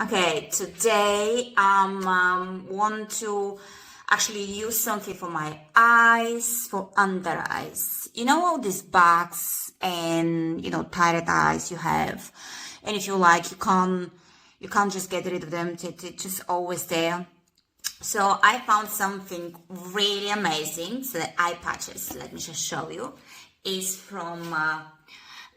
Okay, today I want to actually use something for my eyes, for under eyes. You know all these bags and tired eyes you have, and if you like, you can't just get rid of them. They're just always there. So I found something really amazing. So the eye patches, let me just show you, is from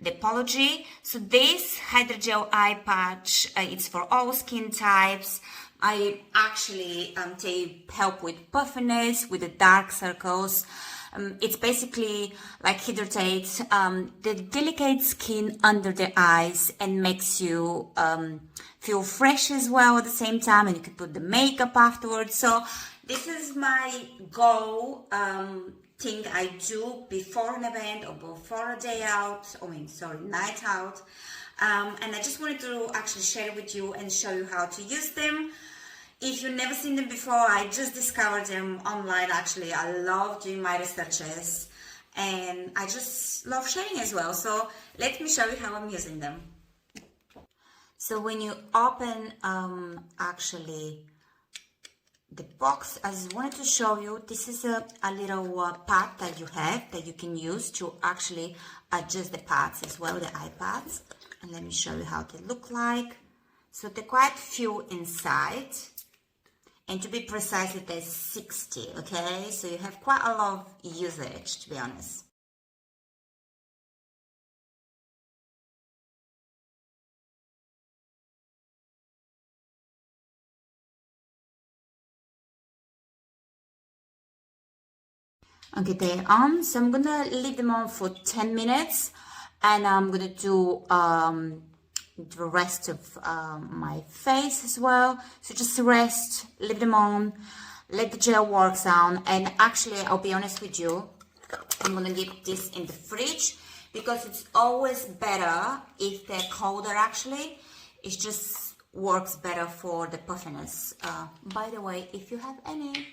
Depology. So this hydrogel eye patch, it's for all skin types. I actually they help with puffiness, with the dark circles. It's basically like hydrates the delicate skin under the eyes and makes you feel fresh as well at the same time, and you can put the makeup afterwards. So this is my goal thing I do before an event or before a day out, night out. And I just wanted to actually share it with you and show you how to use them. If you've never seen them before, I just discovered them online. Actually, I love doing my researches and I just love sharing as well. So let me show you how I'm using them. So when you open actually the box, I just wanted to show you, this is a little pad that you have that you can use to actually adjust the pads as well, the eye pads. And let me show you how they look like. So they're quite few inside. And to be precise, there's 60, okay? So you have quite a lot of usage, to be honest. Okay, they're on. So I'm gonna leave them on for 10 minutes, and I'm gonna do the rest of my face as well. So just rest, leave them on, let the gel work down. And actually, I'll be honest with you, I'm gonna keep this in the fridge because it's always better if they're colder. Actually, it just works better for the puffiness. By the way, if you have any